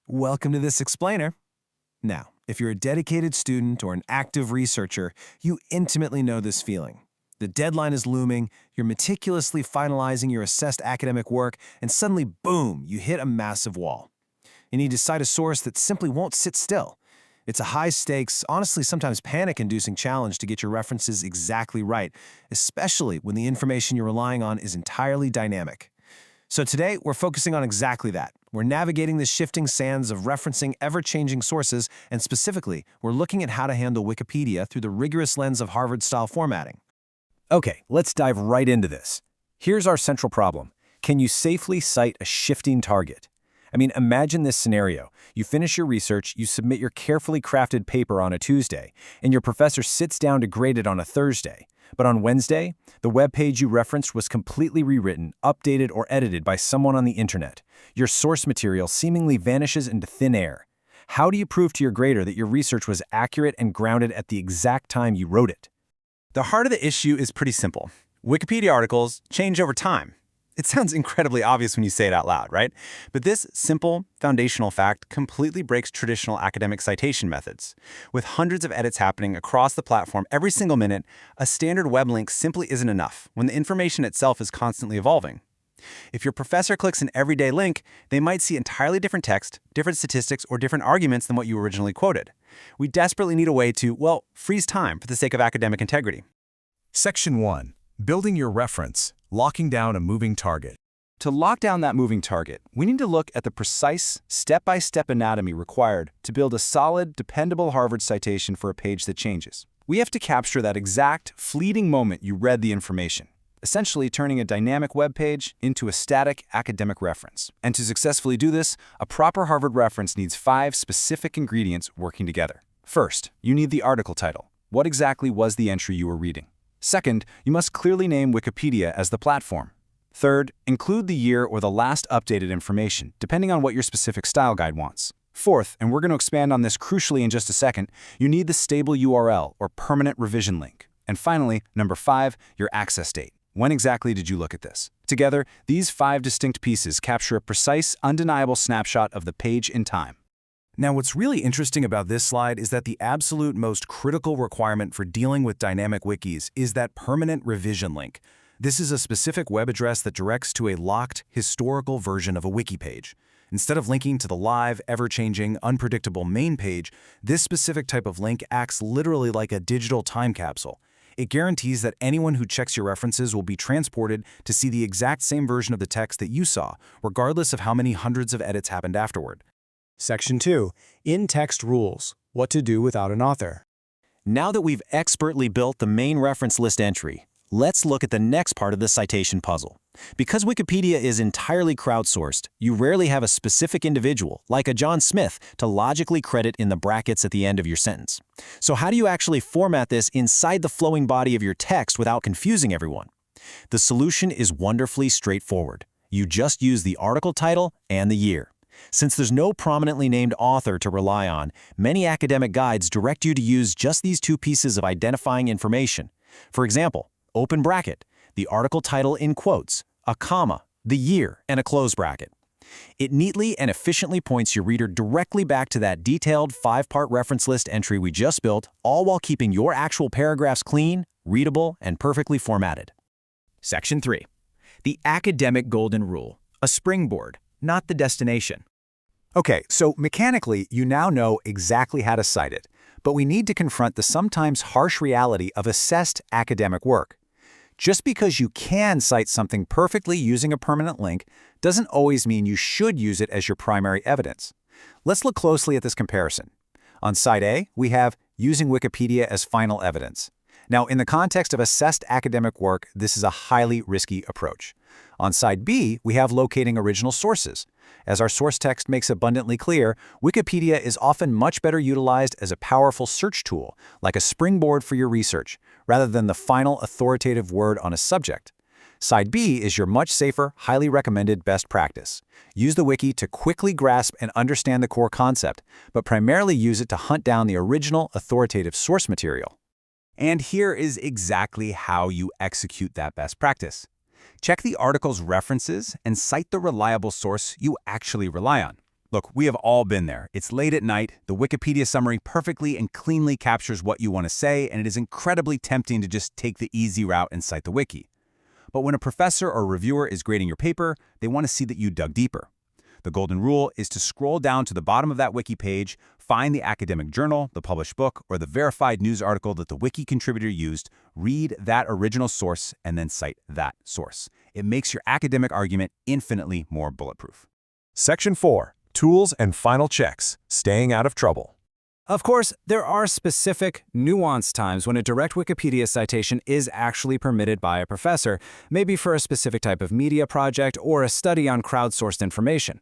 Welcome to this explainer. Now, if you're a dedicated student or an active researcher, you intimately know this feeling. The deadline is looming, you're meticulously finalizing your assessed academic work, and suddenly, boom, you hit a massive wall. You need to cite a source that simply won't sit still. It's a high-stakes, honestly sometimes panic-inducing challenge to get your references exactly right, especially when the information you're relying on is entirely dynamic. So today, we're focusing on exactly that. We're navigating the shifting sands of referencing ever-changing sources, and specifically, we're looking at how to handle Wikipedia through the rigorous lens of Harvard-style formatting. Okay, let's dive right into this. Here's our central problem. Can you safely cite a shifting target? Imagine this scenario. You finish your research, you submit your carefully crafted paper on a Tuesday, and your professor sits down to grade it on a Thursday. But on Wednesday, the web page you referenced was completely rewritten, updated, or edited by someone on the internet. Your source material seemingly vanishes into thin air. How do you prove to your grader that your research was accurate and grounded at the exact time you wrote it? The heart of the issue is pretty simple. Wikipedia articles change over time. It sounds incredibly obvious when you say it out loud, right? But this simple, foundational fact completely breaks traditional academic citation methods. With hundreds of edits happening across the platform every single minute, a standard web link simply isn't enough when the information itself is constantly evolving. If your professor clicks an everyday link, they might see entirely different text, different statistics, or different arguments than what you originally quoted. We desperately need a way to, freeze time for the sake of academic integrity. Section 1. Building your reference, locking down a moving target. To lock down that moving target, we need to look at the precise, step-by-step anatomy required to build a solid, dependable Harvard citation for a page that changes. We have to capture that exact, fleeting moment you read the information, essentially turning a dynamic web page into a static academic reference. And to successfully do this, a proper Harvard reference needs 5 specific ingredients working together. First, you need the article title. What exactly was the entry you were reading? Second, you must clearly name Wikipedia as the platform. Third, include the year or the last updated information, depending on what your specific style guide wants. Fourth, and we're going to expand on this crucially in just a second, you need the stable URL or permanent revision link. And finally, number 5, your access date. When exactly did you look at this? Together, these 5 distinct pieces capture a precise, undeniable snapshot of the page in time. Now, what's really interesting about this slide is that the absolute most critical requirement for dealing with dynamic wikis is that permanent revision link. This is a specific web address that directs to a locked, historical version of a wiki page. Instead of linking to the live, ever-changing, unpredictable main page, this specific type of link acts literally like a digital time capsule. It guarantees that anyone who checks your references will be transported to see the exact same version of the text that you saw, regardless of how many hundreds of edits happened afterward. Section 2. In-text rules. What to do without an author. Now that we've expertly built the main reference list entry, let's look at the next part of the citation puzzle. Because Wikipedia is entirely crowdsourced, you rarely have a specific individual, like a John Smith, to logically credit in the brackets at the end of your sentence. So how do you actually format this inside the flowing body of your text without confusing everyone? The solution is wonderfully straightforward. You just use the article title and the year. Since there's no prominently named author to rely on, many academic guides direct you to use just these 2 pieces of identifying information. For example, open bracket, the article title in quotes, a comma, the year, and a close bracket. It neatly and efficiently points your reader directly back to that detailed 5-part reference list entry we just built, all while keeping your actual paragraphs clean, readable, and perfectly formatted. Section 3. The academic golden rule, a springboard, not the destination. Okay, so mechanically, you now know exactly how to cite it, but we need to confront the sometimes harsh reality of assessed academic work. Just because you can cite something perfectly using a permanent link doesn't always mean you should use it as your primary evidence. Let's look closely at this comparison. On side A, we have using Wikipedia as final evidence. Now, in the context of assessed academic work, this is a highly risky approach. On side B, we have locating original sources. As our source text makes abundantly clear, Wikipedia is often much better utilized as a powerful search tool, like a springboard for your research, rather than the final authoritative word on a subject. Side B is your much safer, highly recommended best practice. Use the wiki to quickly grasp and understand the core concept, but primarily use it to hunt down the original authoritative source material. And here is exactly how you execute that best practice. Check the article's references and cite the reliable source you actually rely on. Look, we have all been there. It's late at night, the Wikipedia summary perfectly and cleanly captures what you want to say, and it is incredibly tempting to just take the easy route and cite the wiki. But when a professor or reviewer is grading your paper, they want to see that you dug deeper. The golden rule is to scroll down to the bottom of that wiki page, find the academic journal, the published book, or the verified news article that the wiki contributor used, read that original source, and then cite that source. It makes your academic argument infinitely more bulletproof. Section 4. Tools and final checks. Staying out of trouble. Of course, there are specific, nuanced times when a direct Wikipedia citation is actually permitted by a professor, maybe for a specific type of media project or a study on crowdsourced information.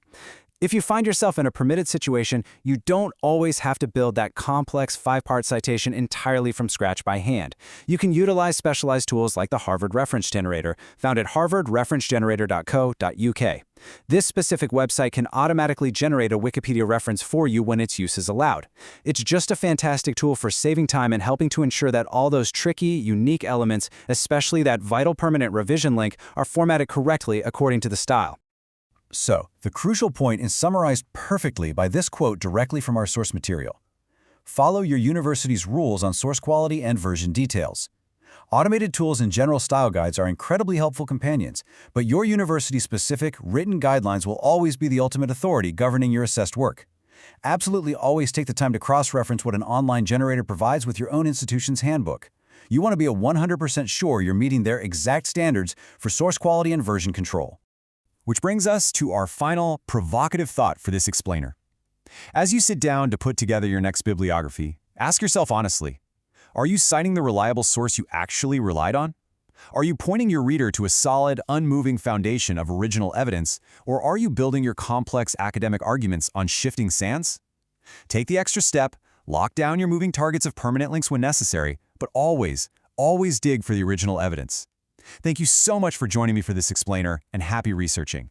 If you find yourself in a permitted situation, you don't always have to build that complex 5-part citation entirely from scratch by hand. You can utilize specialized tools like the Harvard Reference Generator, found at harvardreferencegenerator.co.uk. This specific website can automatically generate a Wikipedia reference for you when its use is allowed. It's just a fantastic tool for saving time and helping to ensure that all those tricky, unique elements, especially that vital permanent revision link, are formatted correctly according to the style. So, the crucial point is summarized perfectly by this quote directly from our source material. Follow your university's rules on source quality and version details. Automated tools and general style guides are incredibly helpful companions, but your university-specific, written guidelines will always be the ultimate authority governing your assessed work. Absolutely always take the time to cross-reference what an online generator provides with your own institution's handbook. You want to be 100% sure you're meeting their exact standards for source quality and version control. Which brings us to our final, provocative thought for this explainer. As you sit down to put together your next bibliography, ask yourself honestly, are you citing the reliable source you actually relied on? Are you pointing your reader to a solid, unmoving foundation of original evidence, or are you building your complex academic arguments on shifting sands? Take the extra step, lock down your moving targets of permanent links when necessary, but always dig for the original evidence. Thank you so much for joining me for this explainer, and happy researching.